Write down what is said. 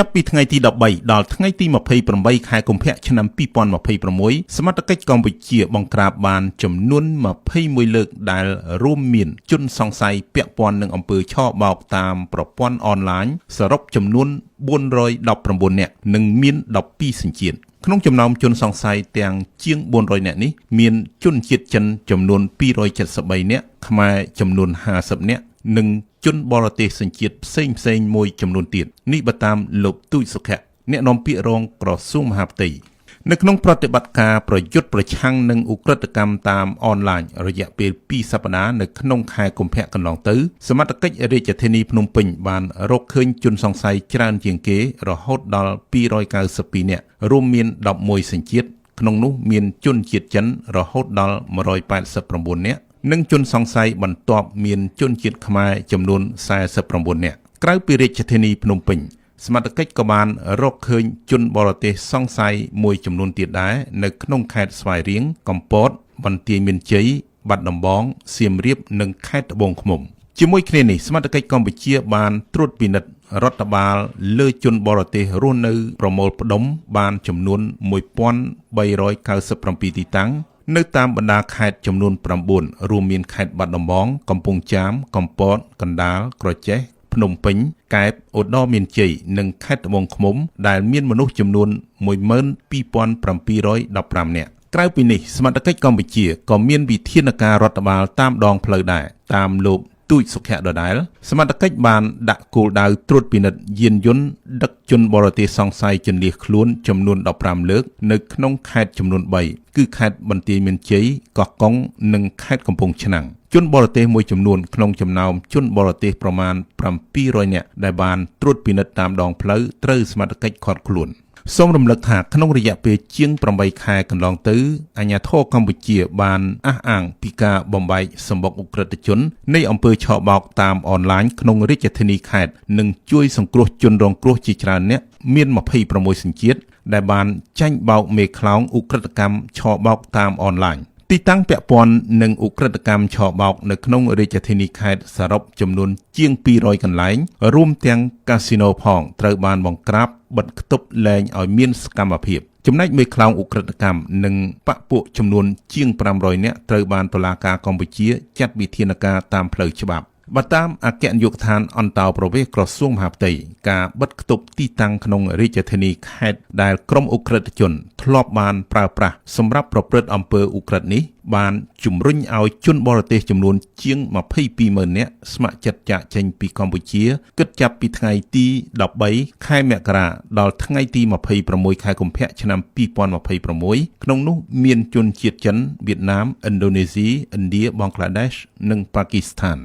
ចាប់ពីថ្ងៃទី13ដល់ថ្ងៃទី28ខែកុម្ភៈឆ្នាំ2026សមត្ថកិច្ចកម្ពុជាបង្ក្រាបបានចំនួន21លើកដែលរួមមានជនសង្ស័យពាក់ព័ន្ធនឹងអំពើឆបោកតាមប្រព័ន្ធអនឡាញសរុបចំនួន419នាក់និងមាន12សញ្ជាតិក្នុងចំណោមជនសង្ស័យទាំងជាង400នាក់នេះមានជនជាតិចិនចំនួន273នាក់ខ្មែរចំនួន50នាក់និងជនបរទេសសញ្ជាតិផ្សេងមួយចំនួនទៀតនេះបើតាមលោកទូចសុខៈអ្នកនាំពាក្យរងក្រសួងមហាផ្ទៃនៅក្នុងប្រតិបត្តិការប្រយុទ្ធប្រឆាំងនឹងឧក្រិដ្ឋកម្មតាមអនឡាញរយៈពេល2សប្តាហ៍នៅក្នុងខែកុម្ភៈកន្លងទៅសមត្ថកិច្ចរាជធានីភ្នំពេញបានរកឃើញជនសង្ស័យច្រើនជាងគេរហូតដល់292នាក់រួមមាន11សញ្ជាតិក្នុងនោះមានជនជាតិចិនរហូតដល់189នាក់និងជនសង្ស័យបន្ទាប់មានជនជាតិខ្មែរចំនួន49នាក់ក្រៅពីរាជធានីភ្នំពេញសមត្ថកិច្ចក៏បានរកឃើញជនបរទេសសង្ស័យមួយចំនួនទៀតដែរនៅក្នុងខេត្តស្វាយរៀងកំពតបន្ទាយមានជ័យបាត់ដំបងសៀមរាបនិងខេត្តត្បូងឃ្មុំជាមួយគ្នានេះសមត្ថកិច្ចកម្ពុជាបានត្រួតពិនិត្យរដ្ឋបាលលើជនបរទេសរស់នៅប្រមូលផ្ដុំបានចំនួន1397ទីតាំងនៅតាមបណ្ដាខេត្តចំនួន9រួមមានខេត្តបាត់ដំបងកំពង់ចាមកំពតកណ្ដាលក្រចេះភ្នំពេញកែបឧត្តរមានជ័យនិងខេត្តត្បូងឃ្មុំដែលមានមនុស្សចំនួន12715នាក់ក្រៅពីនេះសមត្ថកិច្ចកម្ពុជាក៏មានវិធានការរដ្ឋបាលតាមដងផ្លូវដែរតាមលោកទូចសុខៈដដែលសមត្ថកិច្ចបានដាក់គោលដៅត្រួតពិនិត្យយានយន្តដឹកជនបរទេសសង្ស័យជន្លៀសខ្លួនចំនួន15លើកនៅក្នុងខេត្តចំនួន3គឺខេត្តបន្ទាយមានជ័យកោះកុងនិងខេត្តកំពង់ឆ្នាំងជនបរទេសមួយចំនួនក្នុងចំណោមជនបរទេសប្រមាណ700នាក់ដែលបានត្រួតពិនិត្យតាមដងផ្លូវត្រូវសមត្ថកិច្ចឃាត់ខ្លួនសូមរំលឹកថាក្នុងរយៈពេលជាង8ខែកន្លងទៅអាជ្ញាធរកម្ពុជាបានអះអាងពីការបំបែកសម្បុកឧក្រិដ្ឋជននៃអំពើឆបោកតាមអនឡាញក្នុងរាជធានីខេត្តនិងជួយសង្គ្រោះជនរងគ្រោះជាច្រើនអ្នកមាន26សញ្ជាតិដែលបានចាញ់បោកមេខ្លោងឧក្រិដ្ឋកម្មឆបោកតាមអនឡាញទីតាំងពាក់ព័ន្ធនឹងឧក្រិដ្ឋកម្មឆបោកនៅក្នុងរាជធានីខេត្តសរុបចំនួនជាង200កន្លែងរួមទាំងកាស៊ីណូផងត្រូវបានបង្ក្រាបបិទគប់លែងឲ្យមានសកម្មភាពចំណែកមេខ្លោងឧក្រិដ្ឋកម្មនិងបពពួកចំនួនជាង500នាក់ត្រូវបានតុលាការកម្ពុជាចាត់វិធានការតាមផ្លូវច្បាប់បើតាមអគ្គនាយកដ្ឋានអន្តោប្រវេសន៍ក្រសួងមហាផ្ទៃការបិទគប់ទីតាំងក្នុងរាជធានីខេត្តដែលក្រុមឧក្រិដ្ឋជនធ្លាប់បានប្រើប្រាស់សម្រាប់ប្រព្រឹត្តអំពើឧក្រិដ្ឋនេះបានជំរុញឲ្យជនបរទេសចំនួនជាង220000នាក់ស្ម័គ្រចិត្តចាកចេញពីកម្ពុជាគិតចាប់ពីថ្ងៃទី13ខែមករាដល់ថ្ងៃទី26ខែកុម្ភៈឆ្នាំ2026ក្នុងនោះមានជនជាតិចិនវៀតណាមឥណ្ឌូនេស៊ីឥណ្ឌាបង់ក្លាដេសនិងប៉ាគីស្ថាន